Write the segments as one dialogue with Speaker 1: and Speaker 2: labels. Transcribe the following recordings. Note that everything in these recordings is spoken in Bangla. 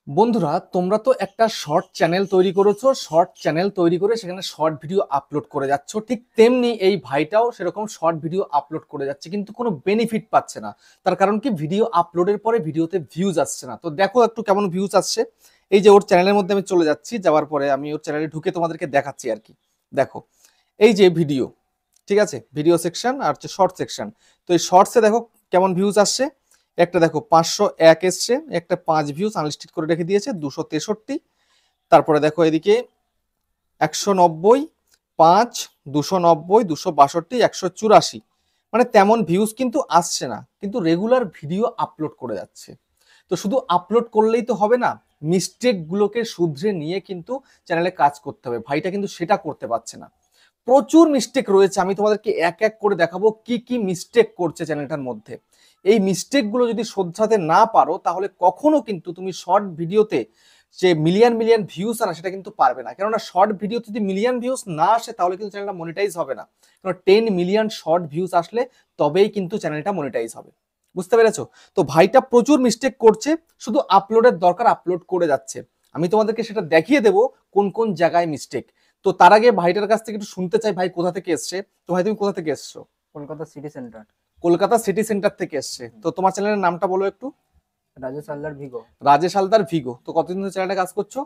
Speaker 1: বন্ধুরা, তোমরা তো একটা শর্ট চ্যানেল তৈরি করেছো। শর্ট চ্যানেল তৈরি করে সেখানে শর্ট ভিডিও আপলোড করে যাচ্ছ। ঠিক তেমনি এই ভাইটাও সেরকম শর্ট ভিডিও আপলোড করে যাচ্ছে, কিন্তু কোনো বেনিফিট পাচ্ছে না। তার কারণ কি, ভিডিও আপলোডের পরে ভিডিওতে ভিউজ আসছে না। তো দেখো একটু কেমন ভিউজ আসছে। এই যে ওর চ্যানেলের মধ্যে আমি চলে যাচ্ছি, যাওয়ার পরে আমি ওর চ্যানেলে ঢুকে তোমাদেরকে দেখাচ্ছি আর কি। দেখো, এই যে ভিডিও, ঠিক আছে, ভিডিও সেকশন আর হচ্ছে শর্ট সেকশন। তো এই শর্টসে দেখো কেমন ভিউজ আসছে। একটা দেখো 501 এসছে, একটা 5 ভিউজ আনলিস্টেড করে রেখে দিয়েছে 263। তারপরে দেখো এদিকে 190, 5, 290, 262, 184। মানে তেমন ভিউজ কিন্তু আসছে না, কিন্তু রেগুলার ভিডিও আপলোড করে যাচ্ছে। তো শুধু আপলোড করলেই তো হবে না, মিস্টেক গুলোকে শুধরে নিয়ে কিন্তু চ্যানেলে কাজ করতে হবে। ভাইটা কিন্তু সেটা করতে পারছে না। প্রচুর মিস্টেক রয়েছে, আমি তোমাদেরকে এক এক করে দেখাবো কি কি মিস্টেক করছে চ্যানেলটার মধ্যে। এই মিস্টেকগুলো যদি শোধরাতে না পারো, তাহলে কখনো কিন্তু তুমি শর্ট ভিডিওতে যে মিলিয়ন মিলিয়ন ভিউজ আনা সেটা কিন্তু পারবে না। কেননা শর্ট ভিডিও যদি মিলিয়ন ভিউজ না আসে, তাহলে কিন্তু চ্যানেলটা মনিটাইজ হবে না। কারণ 10 মিলিয়ন শর্ট ভিউজ আসলে তবেই কিন্তু চ্যানেলটা মনিটাইজ হবে। বুঝতে পেরেছো? তো ভাইটা প্রচুর মিস্টেক করছে, শুধু আপলোডের দরকার, আপলোড করে যাচ্ছে। আমি তোমাদেরকে সেটা দেখিয়ে দেবো কোন কোন জায়গায় মিস্টেক। তো তার আগে ভাইটার কাছ থেকে একটু শুনতে চাই, ভাই কোথা থেকে এসছে। তো ভাই তুমি কোথা থেকে এসছো?
Speaker 2: Kolkata city centre.
Speaker 1: Kolkata city centre থেকে এসছে। তো তোমার চ্যানেলের নামটা বলো একটু।
Speaker 2: রাজেশ হালদার ভিগো।
Speaker 1: রাজেশ হালদার ভিগো। তো কতদিন ধরে চ্যানেলটা কাজ করছো?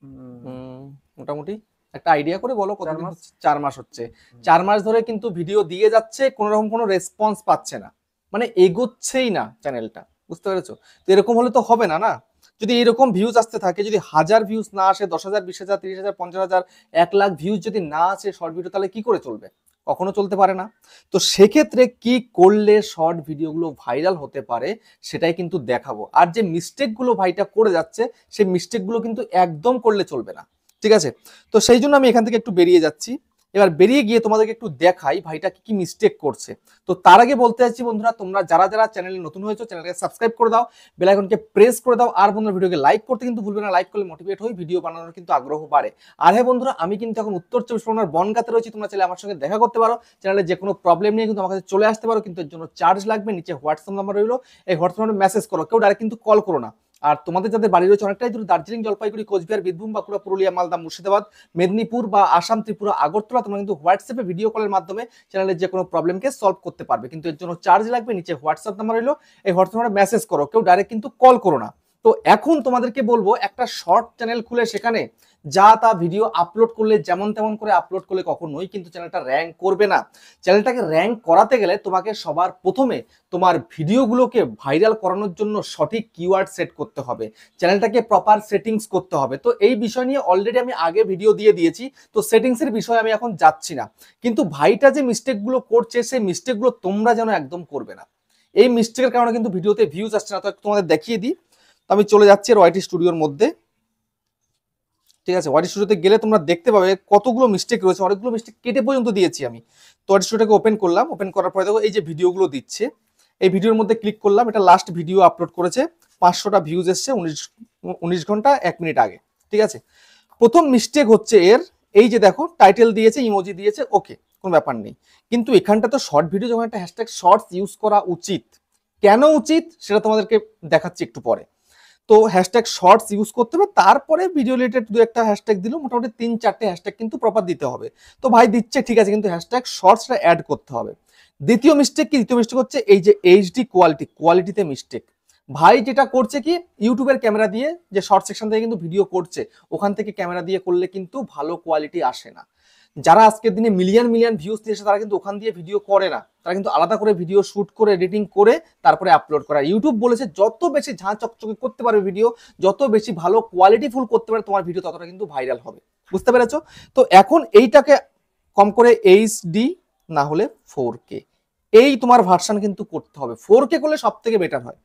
Speaker 2: উম,
Speaker 1: মোটামুটি একটা আইডিয়া করে বলো
Speaker 2: 4
Speaker 1: কতদিন
Speaker 2: মাস।
Speaker 1: হচ্ছে। 4 মাস হচ্ছে। 4 মাস ধরে কিন্তু ভিডিও দিয়ে যাচ্ছে, কোনো রকম কোনো রেসপন্স পাচ্ছে না, মানে এগোচ্ছেই না চ্যানেলটা। বুঝতে পেরেছো? তো এরকম হলে তো হবে না না। যদি এরকম ভিউজ আসতে থাকে, যদি 1000 ভিউজ না আসে, 10,000, 20,000, 30,000, 50,000, 1 লাখ ভিউজ যদি না আসে শর্ট ভিডিও, তাহলে কি করে চলবে? কখনো চলতে পারে না। তো সেক্ষেত্রে কি করলে শর্ট ভিডিওগুলো ভাইরাল হতে পারে, সেটাই কিন্তু দেখাবো। আর যে মিস্টেকগুলো ভাইটা করে যাচ্ছে, সেই মিস্টেকগুলো কিন্তু একদম করলে চলবে না। ঠিক আছে? তো সেই জন্য আমি এখান থেকে একটু বেরিয়ে যাচ্ছি। এবার বেরিয়ে গিয়ে তোমাদেরকে একটু দেখাই ভাইটা কি কি মিস্টেক করছে। তো তার আগে বলতে চাইছি বন্ধুরা, তোমরা যারা যারা চ্যানেলে নতুন হয়েছো, চ্যানেলকে সাবস্ক্রাইব করে দাও, বেল আইকনকে প্রেস করে দাও, আর বন্ধুরা ভিডিওকে লাইক করতে কিন্তু ভুলবে না। লাইক করলে মোটিভেট হই, ভিডিও বানানোর কিন্তু আগ্রহ বাড়ে। আর হ্যাঁ বন্ধুরা, আমি কিন্তু এখন উত্তর 24 পরগনার বনগাঁতে রয়েছি। তোমরা চাইলে আমার সঙ্গে দেখা করতে পারো, চ্যানেলে যে কোনো প্রবলেম নিয়ে কিন্তু আমার কাছে চলে আসতে পারো, কিন্তু এর জন্য চার্জ লাগবে। নিচে হোয়াটসঅ্যাপ নাম্বার রইলো, এই হোয়াটসঅ্যাপ নাম্বারে মেসেজ করো, কেউ ডাইরেক্ট কিন্তু কল করো না। আর তোমাদের যাদের বাড়ি রয়েছে অনেকটাই দূরে, দার্জিলিং, জলপাইগুড়ি, কোচবিহার, বীরভূম, বাঁকুড়া, পুরুলিয়া, মালদা, মুর্শিদাবাদ, মেদিনীপুর বা আসাম, ত্রিপুরা, আগরতলা, তোমরা কিন্তু হোয়াটসঅ্যাপে ভিডিও কলের মাধ্যমে চ্যানেলের যে কোনো প্রবলেমকে সলভ করতে পারবে, কিন্তু এর জন্য চার্জ লাগবে। নিচে হোয়াটসঅ্যাপ নাম্বার রইলো, এই হোয়াটসঅ্যাপ নাম্বারে মেসেজ করো, কেউ ডাইরেক্ট কিন্তু কল করো না। তো এখন তোমাদেরকে বলবো, একটা শর্ট চ্যানেল খুলে সেখানে যা তা ভিডিও আপলোড করলে, যেমন তেমন করে আপলোড করলে কখনোই কিন্তু চ্যানেলটা র্যাঙ্ক করবে না। চ্যানেলটাকে র্যাঙ্ক করাতে গেলে তোমাকে সবার প্রথমে তোমার ভিডিওগুলোকে ভাইরাল করানোর জন্য সঠিক কিওয়ার্ড সেট করতে হবে, চ্যানেলটাকে প্রপার সেটিংস করতে হবে। তো এই বিষয় নিয়ে অলরেডি আমি আগে ভিডিও দিয়ে দিয়েছি, তো সেটিংসের বিষয়ে আমি এখন যাচ্ছি না। কিন্তু ভাইটা যে মিস্টেকগুলো করছে, সেই মিস্টেকগুলো তোমরা যেন একদম করবে না। এই মিস্টেকের কারণে কিন্তু ভিডিওতে ভিউজ আসছে না। তো তোমাদের দেখিয়ে দিই। তো আমি চলে যাচ্ছি ওয়াইটি স্টুডিওর মধ্যে। ঠিক আছে, ওয়াইটি স্টুডিওতে গেলে তোমরা দেখতে পাবে কতগুলো মিস্টেক রয়েছে, অনেকগুলো মিস্টেক কেটে পর্যন্ত দিয়েছি আমি। তো ওয়াইটি স্টুডিওটাকে ওপেন করলাম, ওপেন করার পরে দেখো এই যে ভিডিওগুলো দিচ্ছে, এই ভিডিওর মধ্যে ক্লিক করলাম। এটা লাস্ট ভিডিও আপলোড করেছে, 500টা ভিউজ এসছে 19 ঘন্টা 1 মিনিট আগে। ঠিক আছে, প্রথম মিস্টেক হচ্ছে এর, এই যে দেখো টাইটেল দিয়েছে, ইমোজি দিয়েছে, ওকে, কোনো ব্যাপার নেই। কিন্তু এখানটা তো শর্ট ভিডিও, যখন একটা হ্যাশট্যাগ শর্টস ইউজ করা উচিত। কেন উচিত সেটা তোমাদেরকে দেখাচ্ছি একটু পরে। তো হ্যাশট্যাগ শর্টস ইউজ করতে হবে, তারপরে ভিডিও রিলেটেড দু একটা হ্যাশট্যাগ দিল, মোটামুটি 3-4টে হ্যাশট্যাগ কিন্তু প্রপার দিতে হবে। তো ভাই দিচ্ছে ঠিক আছে, কিন্তু হ্যাশট্যাগ শর্টসটা অ্যাড করতে হবে। দ্বিতীয় মিস্টেক কি? দ্বিতীয় মিস্টেক হচ্ছে এই যে এইচডি কোয়ালিটিতে মিস্টেক। ভাই যেটা করছে কি, ইউটিউবের ক্যামেরা দিয়ে, যে শর্ট সেকশন থেকে কিন্তু ভিডিও করছে, ওখান থেকে ক্যামেরা দিয়ে করলে কিন্তু ভালো কোয়ালিটি আসে না। যারা আজকের দিনে মিলিয়ন মিলিয়ন ভিউজ নিয়েছে, তারা কিন্তু ওখান দিয়ে ভিডিও করে না, তারা কিন্তু আলাদা করে ভিডিও শুট করে এডিটিং করে তারপরে আপলোড করা। ইউটিউব বলেছে যত বেশি ঝাঁ চকচকে করতে পারবে ভিডিও, যত বেশি ভালো কোয়ালিটি ফুল করতে পারে তোমার ভিডিও, ততটা কিন্তু ভাইরাল হবে। বুঝতে পেরেছো? তো এখন এইটাকে কম করে এইচডি না হলে 4K, এই তোমার ভার্সন কিন্তু করতে হবে। 4K করলে সব থেকে বেটার হয়।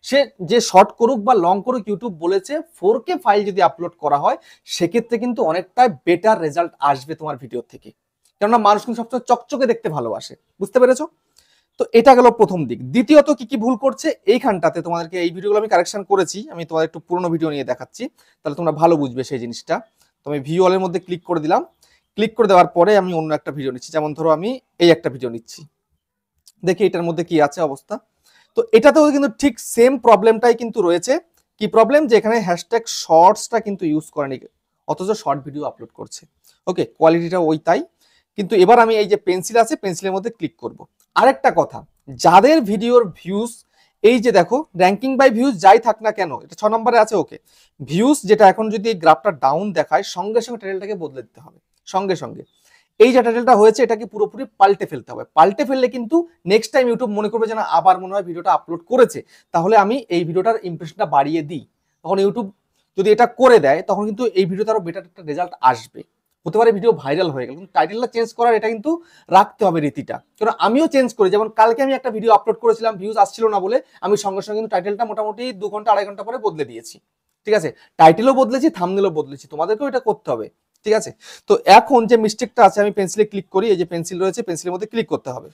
Speaker 1: সে যে শর্ট করুক বা লং করুক, ইউটিউব বলেছে 4K ফাইল যদি আপলোড করা হয়, সেক্ষেত্রে কিন্তু অনেকটাই বেটার রেজাল্ট আসবে তোমার ভিডিও থেকে। কেননা মানুষ কিন্তু সবসময় চকচকে দেখতে ভালোবাসে। বুঝতে পেরেছো? তো এটা গেল প্রথম দিক। দ্বিতীয়ত কি কি ভুল করছে এইখানটাতে, তোমাদেরকে এই ভিডিওগুলো আমি কারেকশন করেছি, আমি তোমাদের একটু পুরোনো ভিডিও নিয়ে দেখাচ্ছি, তাহলে তোমরা ভালো বুঝবে সেই জিনিসটা। তো আমি ভিউ অলের মধ্যে ক্লিক করে দিলাম। ক্লিক করে দেওয়ার পরে আমি অন্য একটা ভিডিও নিচ্ছি, যেমন ধরো আমি এই একটা ভিডিও নিচ্ছি, দেখি এটার মধ্যে কি আছে অবস্থা। তো এটাতেও কিন্তু ঠিক সেম প্রবলেমটাই কিন্তু রয়েছে, কি প্রবলেম, যে এখানে হ্যাশট্যাগ শর্টসটা কিন্তু ইউজ করেনি, অথচ শর্ট ভিডিও আপলোড করছে। ওকে, কোয়ালিটিটা ওই তাই। কিন্তু এবার আমি এই যে পেন্সিল আছে, পেন্সিলের মধ্যে ক্লিক করব। আরেকটা কথা, যাদের ভিডিওর ভিউজ, এই যে দেখো র্যাঙ্কিং বাই ভিউজ যাই থাক না কেন, এটা 6 নম্বরে আছে, ওকে, ভিউজ যেটা এখন যদি এই গ্রাফটা ডাউন দেখায়, সঙ্গে সঙ্গে টাইটেলটাকে বদলে দিতে হবে, সঙ্গে সঙ্গে। এই যে টাইটেলটা হয়েছে এটাকে পুরোপুরি পাল্টে ফেলতে হবে। পাল্টে ফেললে কিন্তু নেক্সট টাইম ইউটিউব মনে করবে যেন আবার মনে হয় ভিডিওটা আপলোড করেছে, তাহলে আমি এই ভিডিওটার ইমপ্রেশনটা বাড়িয়ে দিই। তখন ইউটিউব যদি এটা করে দেয়, তখন কিন্তু এই ভিডিওতে আরো বেটার একটা রেজাল্ট আসবে। হতে পারে ভিডিও ভাইরাল হয়ে গেল, কিন্তু টাইটেলটা চেঞ্জ করার এটা কিন্তু রাখতে হবে রীতিটা। কারণ আমিও চেঞ্জ করি, যেমন কালকে আমি একটা ভিডিও আপলোড করেছিলাম, ভিউজ আসছিল না বলে আমি সঙ্গে সঙ্গে কিন্তু টাইটেলটা মোটামুটি 2 ঘন্টা 2.5 ঘন্টা পরে বদলে দিয়েছি। ঠিক আছে, টাইটেলও বদলেছি, থাম্বনেলও বদলেছি, তোমাদেরকেও এটা করতে হবে। ঠিক আছে, তো এখন যে মিস্টেকটা আছে, আমি পেন্সিলে ক্লিক করি, এই যে পেন্সিল রয়েছে, পেন্সিলের মধ্যে ক্লিক করতে হবে।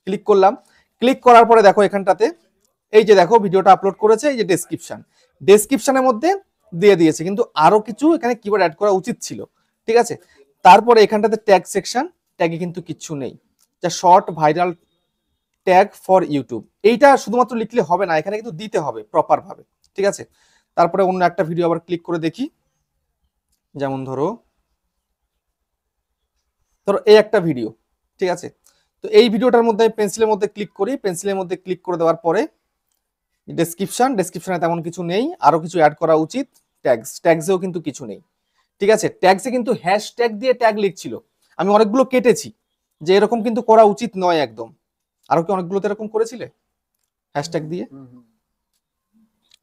Speaker 1: ক্লিক করলাম, ক্লিক করার পরে দেখো এখানটাতে এই যে দেখো ভিডিওটা আপলোড করেছে, এই যে ডেসক্রিপশনের মধ্যে দিয়ে দিয়েছে, কিন্তু আরো কিছু এখানে কিওয়ার্ড অ্যাড করা উচিত ছিল। ঠিক আছে, তারপরে এখানটাতে ট্যাগ সেকশন, ট্যাগে কিন্তু কিচ্ছু নেই, যা short viral tag for YouTube, এইটা শুধুমাত্র লিখলে হবে না, এখানে কিন্তু দিতে হবে প্রপার ভাবে। ঠিক আছে, তারপরে অন্য একটা ভিডিও আবার ক্লিক করে দেখি, যেমন ধরো এই একটা ভিডিও। ঠিক আছে, তো এই ভিডিওটার মধ্যে আমি পেন্সিলের মধ্যে ক্লিক করি, পেন্সিলের মধ্যে ক্লিক করে দেওয়ার পরে ডেসক্রিপশনে তেমন কিছু নেই, আরো কিছু অ্যাড করা উচিত। ট্যাগসেও কিন্তু কিছু নেই। ঠিক আছে, ট্যাগসে কিন্তু হ্যাশট্যাগ দিয়ে ট্যাগ লিখছিল, আমি অনেকগুলো কেটেছি, যে এরকম কিন্তু করা উচিত নয় একদম। আরো কি অনেকগুলোতে এরকম করেছিলে হ্যাশট্যাগ দিয়ে?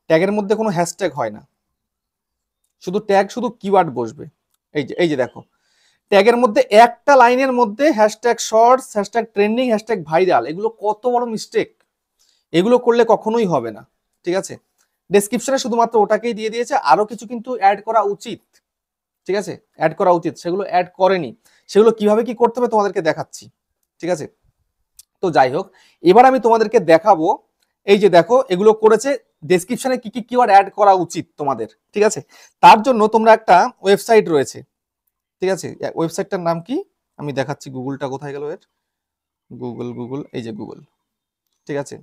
Speaker 1: ট্যাগের মধ্যে কোনো হ্যাশট্যাগ হয় না, শুধু ট্যাগ, শুধু কিওয়ার্ড বসবে। এই যে দেখো, ট্যাগের মধ্যে একটা লাইনের মধ্যে hashtag shorts, hashtag trending, hashtag viral, এগুলো কত বড় মিস্টেক, এগুলো করলে কখনোই হবে না। ঠিক আছে, ডেসক্রিপশনে শুধুমাত্র ওটাকেই দিয়ে দিয়েছে, আরো কিছু কিন্তু অ্যাড করা উচিত। ঠিক আছে, অ্যাড করা উচিত, সেগুলো অ্যাড করেনি। সেগুলো কিভাবে কি করতে হবে তোমাদেরকে দেখাচ্ছি। ঠিক আছে, তো যাই হোক, এবার আমি তোমাদেরকে দেখাবো, এই যে দেখো এগুলো করেছে, ডেসক্রিপশনে কি কি কিওয়ার্ড অ্যাড করা উচিত তোমাদের। ঠিক আছে, তার জন্য তোমরা একটা ওয়েবসাইট রয়েছে, ঠিক আছে, ওয়েবসাইটটার নাম কি আমি দেখাচ্ছি, গুগলটা কোথায় গেল এর, গুগল, এই যে গুগল। ঠিক আছে,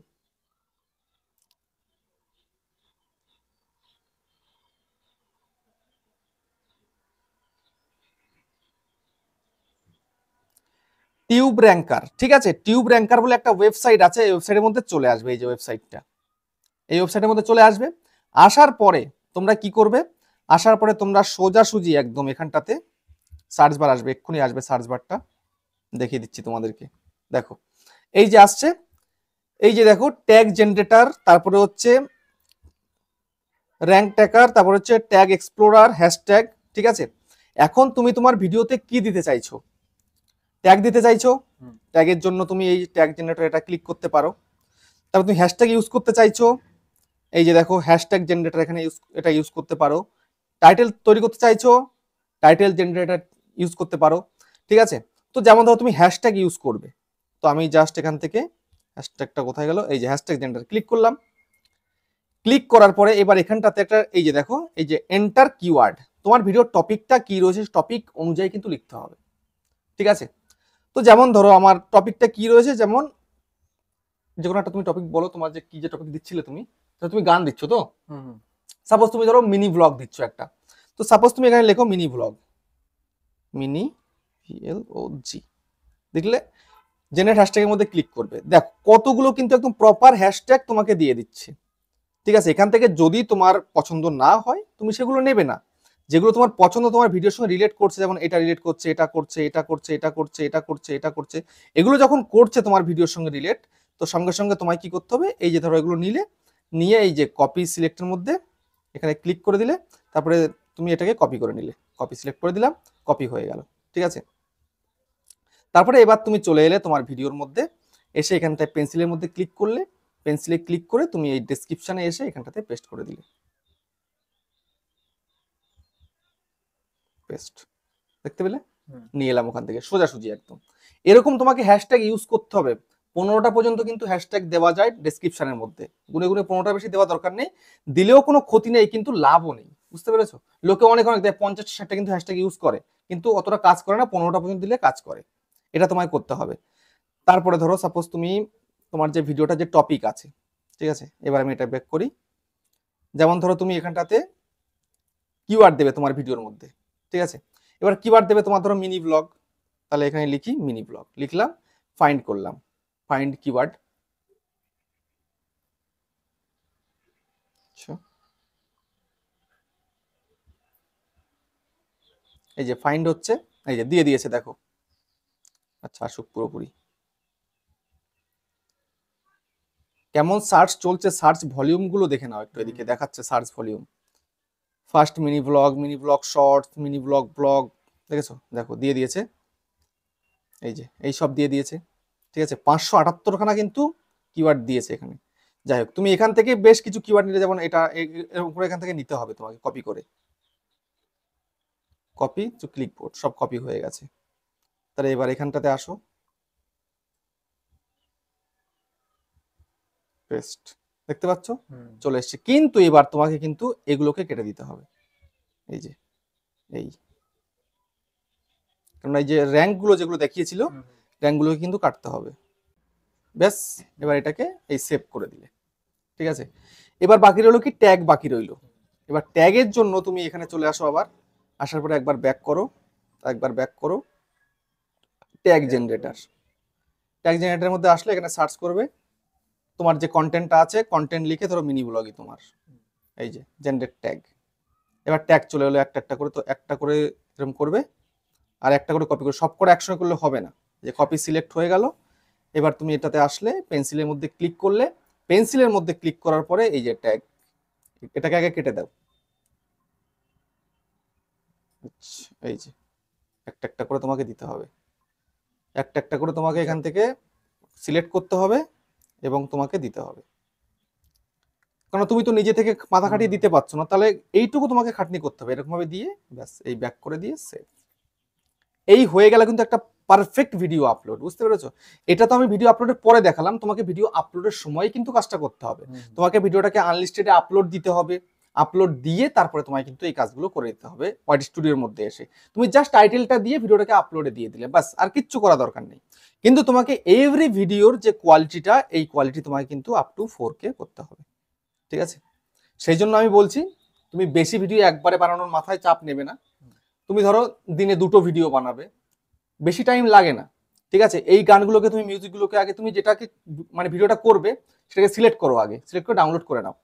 Speaker 1: টিউব র্যাঙ্কার। ঠিক আছে, টিউব র্যাঙ্কার বলে একটা ওয়েবসাইট আছে, এই ওয়েবসাইটের মধ্যে চলে আসবে, এই যে ওয়েবসাইটটা, এই ওয়েবসাইটের মধ্যে চলে আসবে। আসার পরে তোমরা কি করবে, আসার পরে তোমরা সোজাসুজি একদম এখানটাতে সার্চ বার আসবে, এক্ষুনি আসবে সার্চ বারটা, দেখিয়ে দিচ্ছি তোমাদেরকে। দেখো এই যে আসছে, এই যে দেখো ট্যাগ জেনারেটর, তারপরে হচ্ছে র্যাঙ্ক ট্র্যাকার, তারপরে হচ্ছে ট্যাগ এক্সপ্লোরার, হ্যাশট্যাগ। ঠিক আছে, এখন তুমি তোমার ভিডিওতে কি দিতে চাইছো, ট্যাগ দিতে চাইছো, ট্যাগের জন্য তুমি এই ট্যাগ জেনারেটর এটা ক্লিক করতে পারো। তারপর তুমি হ্যাশট্যাগ ইউজ করতে চাইছো, এই যে দেখো হ্যাশট্যাগ জেনারেটর, এখানে এটা ইউজ করতে পারো। টাইটেল তৈরি করতে চাইছো, টাইটেল জেনারেটর ইউজ করতে পারো। ঠিক আছে, তো যেমন ধরো তুমি হ্যাশট্যাগ ইউজ করবে, তো আমি জাস্ট এখান থেকে হ্যাশট্যাগটা কোথায় গেল, এই যে হ্যাশট্যাগ জেনারেটর ক্লিক করলাম। ক্লিক করার পরে এবার এখানটাতে একটা, এই যে দেখো এই যে এন্টার কিওয়ার্ড, তোমার ভিডিওর টপিকটা কি রয়েছে টপিক অনুযায়ী কিন্তু লিখতে হবে। ঠিক আছে, তো যেমন ধরো আমার টপিকটা কি রয়েছে, যেমন যে কোনো একটা তুমি টপিক বলো, তোমার যে কি যে টপিক দিচ্ছিলে তুমি, তুমি গান দিচ্ছ তো, সাপোজ তুমি ধরো মিনি ব্লগ দিচ্ছ একটা, তো সাপোজ তুমি এখানে লেখো মিনি ব্লগ, মিনি VLOG, দেখলে জেনারেট হ্যাশট্যাগের মধ্যে ক্লিক করবে, দেখো কতগুলো কিন্তু একদম প্রপার হ্যাশট্যাগ তোমাকে দিয়ে দিচ্ছে। ঠিক আছে, এখান থেকে যদি তোমার পছন্দ না হয় তুমি সেগুলো নেবে না, যেগুলো তোমার পছন্দ, তোমার ভিডিওর সঙ্গে রিলেট করছে, যেমন এটা রিলেট করছে, এটা করছে, এটা করছে, এটা করছে, এটা করছে, এটা করছে, এগুলো যখন করছে তোমার ভিডিওর সঙ্গে রিলেট, তো সঙ্গে সঙ্গে তোমায় কি করতে হবে, এই যে ধরো এগুলো নিয়ে এই যে কপি সিলেক্টের মধ্যে এখানে ক্লিক করে দিলে, তারপরে তুমি এটাকে কপি করে নিলে, কপি সিলেক্ট করে দিলাম, কপি হয়ে গেল। ঠিক আছে, তারপরে এবার তুমি চলে এলে তোমার ভিডিওর মধ্যে, এসে এখানটায় পেন্সিলের মধ্যে ক্লিক করলে, পেন্সিলে ক্লিক করে তুমি এই ডেসক্রিপশনে এসে এখানটাতে পেস্ট করে দিলে, পেস্ট, দেখতে পেলে, নিয়ে এলাম ওখান থেকে সোজাসুজি একদম। এরকম তোমাকে হ্যাশট্যাগ ইউজ করতে হবে, 15টা পর্যন্ত কিন্তু হ্যাশট্যাগ দেওয়া যায় ডেসক্রিপশনের মধ্যে, গুনে গুনে 15টা বেশি দেওয়া দরকার নেই, দিলেও কোনো ক্ষতি নেই কিন্তু লাভও নেই, বুঝতে পেরেছো? লোকে অনেক দেয় 50-60টা কিন্তু হ্যাশট্যাগ ইউজ করে, কিন্তু অতটা কাজ করে না, 15টা পর্যন্ত দিলে কাজ করে, এটা তোমায় করতে হবে। তারপরে ধরো সাপোজ তুমি তোমার যে ভিডিওটা যে টপিক আছে, ঠিক আছে, এবার আমি এটা ব্যাক করি, যেমন ধরো তুমি এখানটাতে কিওয়ার্ড দেবে তোমার ভিডিওর মধ্যে, ঠিক আছে? এবার কিওয়ার্ড দেবে তোমার ধরো মিনি ব্লগ, তাহলে এখানে লিখি মিনি ব্লগ, লিখলাম, ফাইন্ড করলাম, ফাইন্ড কিওয়ার্ড। এই যে ফাইন্ড হচ্ছে, এই যে দিয়ে দিয়েছে দেখো। আচ্ছা আসুক পুরোপুরি। কেমন সার্চ চলছে, সার্চ ভলিউম গুলো দেখে নাও একটু, এদিকে দেখাচ্ছে search volume. First mini vlog shorts, mini vlog vlog, দেখেছো? দেখো দিয়ে দিয়েছে, এই যে এই সব দিয়ে দিয়েছে, ঠিক আছে? 578খানা কিন্তু কিওয়ার্ড দিয়েছে এখানে। যাই হোক, তুমি এখান থেকে বেশ কিছু কিওয়ার্ড নিলে, যেমন এটা এরকম করে এখান থেকে নিতে হবে তোমাকে, কপি করে, কপি টু ক্লিকবোর্ড, সব কপি হয়ে গেছে। তাহলে এবার এখানটাতে আসো, পেস্ট, দেখতে পাচ্ছ চলে এসছে। কিন্তু এবার তোমাকে কিন্তু এগুলোকে কেটে দিতে হবে, এই যে এই, কারণ এই যে র্যাঙ্ক গুলো যেগুলো দেখিয়েছিল, র্যাঙ্ক গুলোকে কিন্তু কাটতে হবে। ব্যাস, এবার এটাকে এই সেভ করে দিলে, ঠিক আছে? এবার বাকি রইলো কি, ট্যাগ বাকি রইলো। এবার ট্যাগের জন্য তুমি এখানে চলে আসো, আবার আসার পরে একবার ব্যাক করো, একবার ব্যাক করো, ট্যাগ জেনারেটর। ট্যাগ জেনারেটরের মধ্যে আসলে এখানে সার্চ করবে তোমার যে কন্টেন্টটা আছে, কন্টেন্ট লিখে ধরো মিনি ব্লগই তোমার, এই যে জেনারেট ট্যাগ। এবার ট্যাগ চলে এলো একটা একটা করে, তো একটা করে এরকম করবে, আর একটা করে কপি করে, সব করে একসঙ্গে করলে হবে না। যে কপি সিলেক্ট হয়ে গেল। এবার তুমি এটাতে আসলে পেন্সিলের মধ্যে ক্লিক করলে, পেন্সিলের মধ্যে ক্লিক করার পরে এই যে ট্যাগ, এটাকে আগে কেটে দাও। এই যে একটা একটা করে তোমাকে দিতে হবে, একটা একটা করে তোমাকে এখান থেকে সিলেক্ট করতে হবে এবং তোমাকে দিতে হবে, কারণ তুমি তো নিজে থেকে মাথা খাটিয়ে দিতে পারছো না, তাহলে এইটুকু তোমাকে খাটনি করতে হবে। এরকম ভাবে দিয়ে ব্যাস এই ব্যাক করে দিয়ে সেভ। এই হয়ে গেল কিন্তু একটা পারফেক্ট ভিডিও আপলোড, বুঝতে পেরেছো? এটা তো আমি ভিডিও আপলোডের পরে দেখালাম, তোমাকে ভিডিও আপলোডের সময় কিন্তু কাজটা করতে হবে। তোমাকে ভিডিওটাকে আনলিস্টেডে আপলোড দিতে হবে, আপলোড দিয়ে তারপরে তোমায় কিন্তু এই কাজগুলো করে দিতে হবে ওয়াইড স্টুডিওর মধ্যে এসে। তুমি জাস্ট টাইটেলটা দিয়ে ভিডিওটাকে আপলোডে দিয়ে দিলে বাস, আর কিচ্ছু করা দরকার নেই। কিন্তু তোমাকে এভরি ভিডিওর যে কোয়ালিটিটা, এই কোয়ালিটি তোমাকে কিন্তু আপ টু 4K করতে হবে, ঠিক আছে? সেই জন্য আমি বলছি, তুমি বেশি ভিডিও একবারে বানানোর মাথায় চাপ নেবে না। তুমি ধরো দিনে 2টো ভিডিও বানাবে, বেশি টাইম লাগে না, ঠিক আছে? এই গানগুলোকে তুমি, মিউজিকগুলোকে আগে তুমি যেটাকে মানে ভিডিওটা করবে সেটাকে সিলেক্ট করো, আগে সিলেক্ট করে ডাউনলোড করে নাও।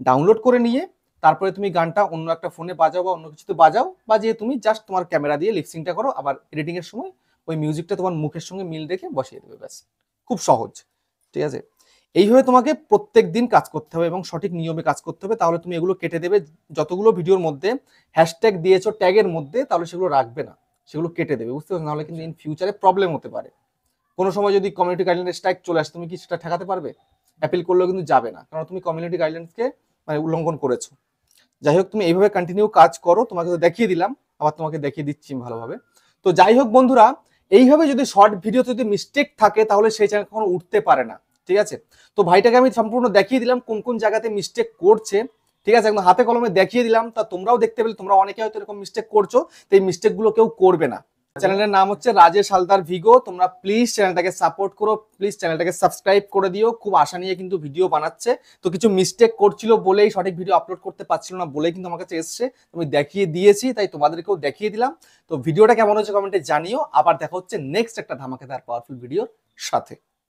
Speaker 1: ডাউনলোড করে নিয়ে তারপরে তুমি গানটা অন্য একটা ফোনে বাজাও বা অন্য কিছুতে বাজাও, বাজিয়ে তুমি জাস্ট তোমার ক্যামেরা দিয়ে লিপসিংটা করো, আবার এডিটিং এর সময় ওই মিউজিকটা তোমার মুখের সঙ্গে মিল রেখে বসিয়ে দেবে, ব্যাস। খুব সহজ, ঠিক আছে? এইভাবে তোমাকে প্রত্যেক দিন কাজ করতে হবে এবং সঠিক নিয়মে কাজ করতে হবে, তাহলে তুমি এগুলো কেটে দেবে। যতগুলো ভিডিওর মধ্যে হ্যাশট্যাগ দিয়েছো ট্যাগের মধ্যে, তাহলে সেগুলো রাখবে না, সেগুলো কেটে দেবে, বুঝতে পারছো? নাহলে কিন্তু ইন ফিউচারে প্রবলেম হতে পারে। কোনো সময় যদি কমিউনিটি গাইডলাইন স্ট্রাইক চলে আসে, তুমি কি সেটা ঠেকাতে পারবে? অ্যাপিল করলেও কিন্তু যাবে না, কারণ তুমি কমিউনিটি গাইডলাইন্সকে মানে উল্লঙ্ঘন করেছো। যাই হোক, তুমি এইভাবে কন্টিনিউ কাজ করো, তোমাকে তো দেখিয়ে দিলাম, আবার তোমাকে দেখিয়ে দিচ্ছি ভালোভাবে। তো যাই হোক বন্ধুরা, এইভাবে যদি শর্ট ভিডিওতে যদি মিস্টেক থাকে, তাহলে সেই চ্যানেল কখনো উঠতে পারে না, ঠিক আছে? তো ভাইটাকে আমি সম্পূর্ণ দেখিয়ে দিলাম কোন কোন জায়গাতে মিস্টেক করছে, ঠিক আছে? একদম হাতে কলমে দেখিয়ে দিলাম, তা তোমরাও দেখতে পেলে। তোমরা অনেকে হয়তো এরকম মিস্টেক করছো, তো এই মিস্টেক গুলো কেউ করবে না। চ্যানেলের নাম হচ্ছে রাজেশ হালদার ভিগো। তোমরা প্লিজ চ্যানেলটাকে সাপোর্ট করো, প্লিজ চ্যানেলটাকে সাবস্ক্রাইব করে দিও। খুব আশা নিয়ে কিন্তু ভিডিও বানাচ্ছে, তো কিছু মিস্টেক করছিল বলেই, সঠিক ভিডিও আপলোড করতে পারছিল না বলেই কিন্তু আমার কাছে এসছে। আমি দেখিয়ে দিয়েছি, তাই তোমাদেরকেও দেখিয়ে দিলাম। তো ভিডিওটা কেমন হচ্ছে কমেন্টে জানিও। আবার দেখা হচ্ছে নেক্সট একটা ধামাকেদার পাওয়ারফুল ভিডিওর সাথে।